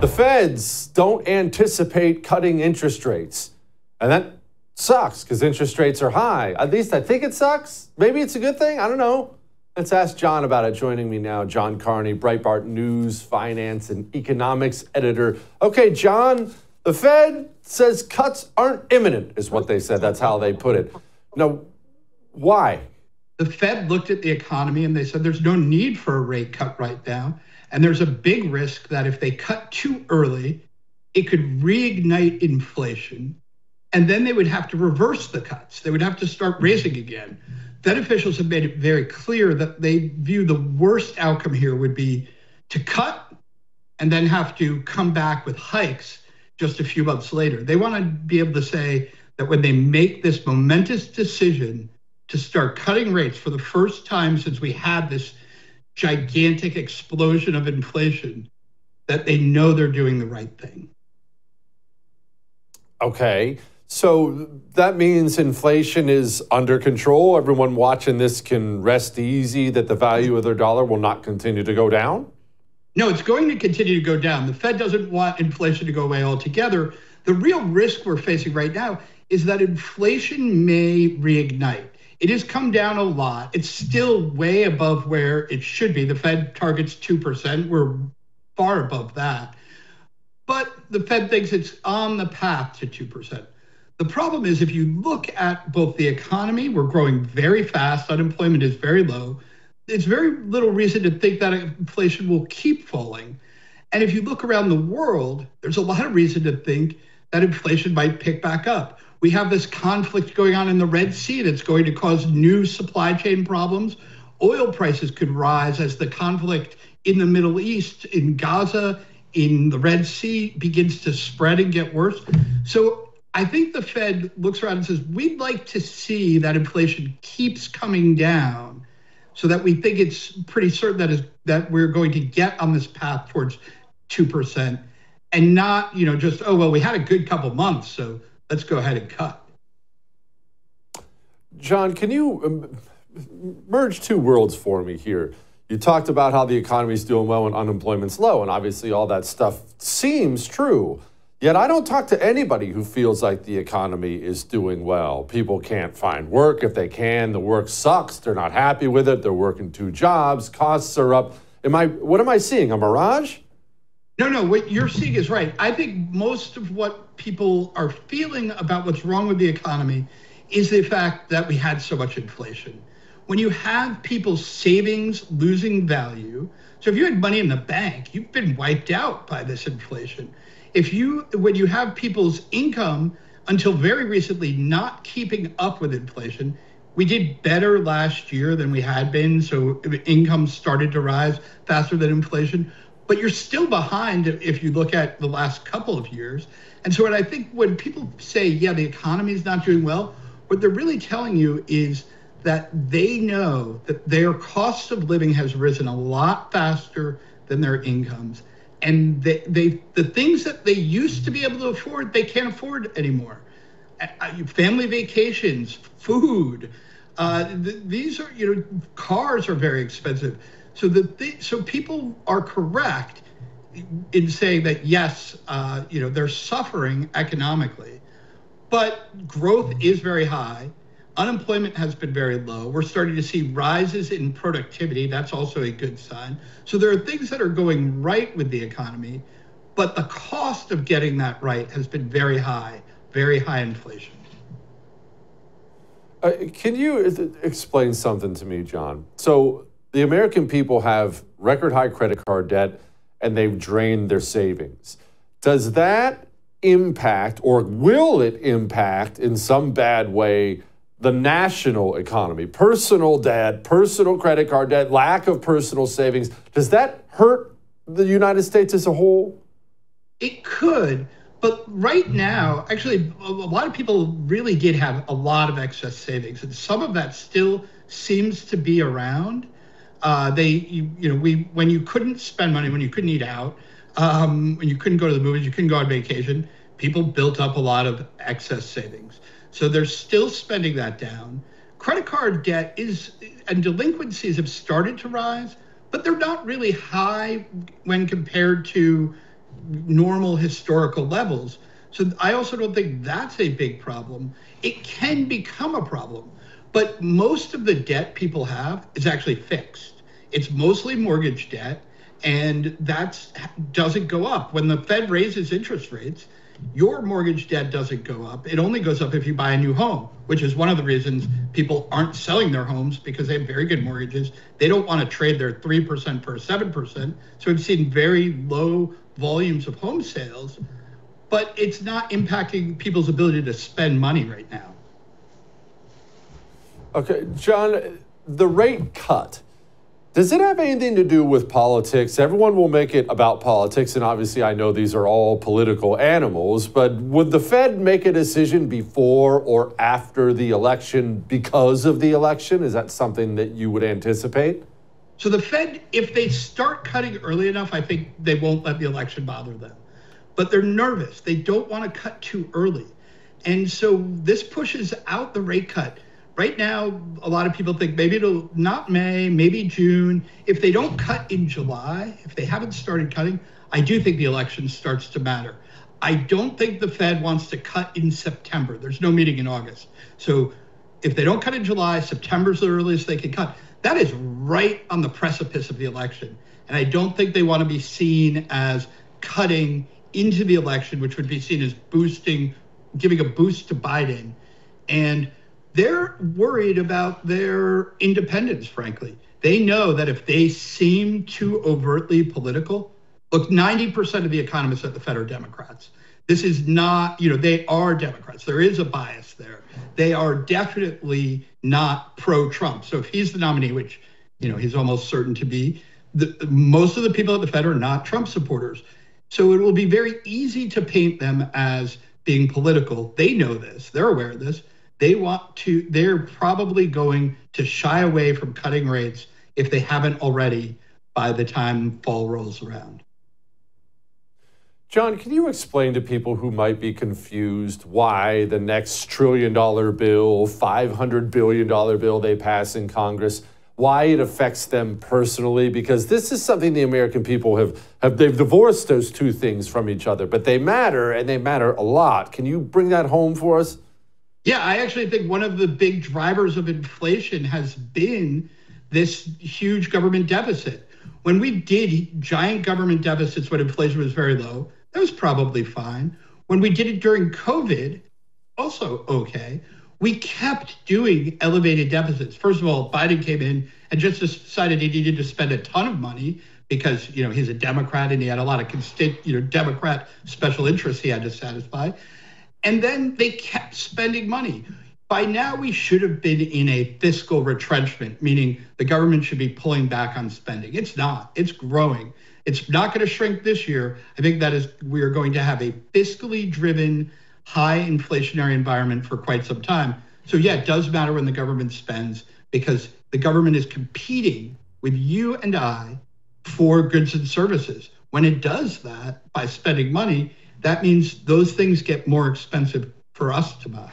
The feds don't anticipate cutting interest rates. And that sucks because interest rates are high. At least I think it sucks. Maybe it's a good thing. I don't know. Let's ask John about it. Joining me now, John Carney, Breitbart News, Finance, and Economics editor. Okay, John, the Fed says cuts aren't imminent, is what they said. That's how they put it. Now, why? The Fed looked at the economy and they said there's no need for a rate cut right now. And there's a big risk that if they cut too early, it could reignite inflation. And then they would have to reverse the cuts. They would have to start raising again. Fed officials have made it very clear that they view the worst outcome here would be to cut and then have to come back with hikes just a few months later. They want to be able to say that when they make this momentous decision to start cutting rates for the first time since we had this gigantic explosion of inflation, that they know they're doing the right thing. Okay, so that means inflation is under control. Everyone watching this can rest easy that the value of their dollar will not continue to go down? No, it's going to continue to go down. The Fed doesn't want inflation to go away altogether. The real risk we're facing right now is that inflation may reignite. It has come down a lot. It's still way above where it should be. The Fed targets 2%. We're far above that. But the Fed thinks it's on the path to 2%. The problem is if you look at both the economy, we're growing very fast. Unemployment is very low. There's very little reason to think that inflation will keep falling. And if you look around the world, there's a lot of reason to think that inflation might pick back up. We have this conflict going on in the Red Sea that's going to cause new supply chain problems. Oil prices could rise as the conflict in the Middle East, in Gaza, in the Red Sea begins to spread and get worse. So I think the Fed looks around and says, we'd like to see that inflation keeps coming down so that we think it's pretty certain that we're going to get on this path towards 2% and not, just, oh, well, we had a good couple months, so let's go ahead and cut. John, can you merge two worlds for me here? You talked about how the economy is doing well and unemployment's low, and obviously all that stuff seems true. Yet I don't talk to anybody who feels like the economy is doing well. People can't find work. If they can, the work sucks. They're not happy with it. They're working two jobs. Costs are up. What am I seeing? A mirage? No, what you're seeing is right. I think most of what people are feeling about what's wrong with the economy is the fact that we had so much inflation. When you have people's savings losing value, so if you had money in the bank, you've been wiped out by this inflation. When you have people's income until very recently not keeping up with inflation, we did better last year than we had been, so income started to rise faster than inflation. But you're still behind if you look at the last couple of years. And so what I think when people say, yeah, the economy is not doing well, what they're really telling you is that they know that their cost of living has risen a lot faster than their incomes. And the things that they used to be able to afford, they can't afford anymore. Family vacations, food, these are, cars are very expensive. So people are correct in saying that, yes, they're suffering economically, but growth is very high. Unemployment has been very low. We're starting to see rises in productivity. That's also a good sign. So there are things that are going right with the economy, but the cost of getting that right has been very high inflation. Can you explain something to me, John? So the American people have record high credit card debt and they've drained their savings. Does that impact, or will it impact in some bad way, the national economy? Personal debt, personal credit card debt, lack of personal savings. Does that hurt the United States as a whole? It could, but right now, actually, a lot of people really did have a lot of excess savings, and some of that still seems to be around. When you couldn't spend money, when you couldn't eat out, when you couldn't go to the movies, you couldn't go on vacation, people built up a lot of excess savings. So they're still spending that down. Credit card debt and delinquencies have started to rise, but they're not really high when compared to normal historical levels. So I also don't think that's a big problem. It can become a problem, but most of the debt people have is actually fixed. It's mostly mortgage debt, and that doesn't go up. When the Fed raises interest rates, your mortgage debt doesn't go up. It only goes up if you buy a new home, which is one of the reasons people aren't selling their homes, because they have very good mortgages. They don't want to trade their 3% for 7%. So we've seen very low volumes of home sales, but it's not impacting people's ability to spend money right now. Okay, John, the rate cut, does it have anything to do with politics? Everyone will make it about politics, and obviously I know these are all political animals, but would the Fed make a decision before or after the election because of the election? Is that something that you would anticipate? So the Fed, if they start cutting early enough, I think they won't let the election bother them. But they're nervous. They don't want to cut too early. And so this pushes out the rate cut. Right now, a lot of people think maybe it'll not May, maybe June. If they don't cut in July, if they haven't started cutting, I do think the election starts to matter. I don't think the Fed wants to cut in September. There's no meeting in August. So if they don't cut in July, September's the earliest they can cut. That is right on the precipice of the election. And I don't think they want to be seen as cutting into the election, which would be seen as giving a boost to Biden. And they're worried about their independence, frankly. They know that if they seem too overtly political, look, 90% of the economists at the Fed are Democrats. This is not, they are Democrats. There is a bias there. They are definitely not pro-Trump. So if he's the nominee, which, he's almost certain to be, most of the people at the Fed are not Trump supporters. So it will be very easy to paint them as being political. They know this. They're aware of this. They're probably going to shy away from cutting rates if they haven't already by the time fall rolls around. John, can you explain to people who might be confused why the next $1 trillion bill, $500 billion bill they pass in Congress, why it affects them personally? Because this is something the American people they've divorced those two things from each other, but they matter, and they matter a lot. Can you bring that home for us? Yeah, I actually think one of the big drivers of inflation has been this huge government deficit. When we did giant government deficits when inflation was very low, that was probably fine. When we did it during COVID, also okay. We kept doing elevated deficits. First of all, Biden came in and just decided he needed to spend a ton of money because, he's a Democrat and he had a lot of Democrat special interests he had to satisfy. And then they kept spending money. By now, we should have been in a fiscal retrenchment, meaning the government should be pulling back on spending. It's not. It's growing. It's not going to shrink this year. I think we are going to have a fiscally driven, high inflationary environment for quite some time. So yeah, it does matter when the government spends, because the government is competing with you and I for goods and services. When it does that by spending money, that means those things get more expensive for us to buy.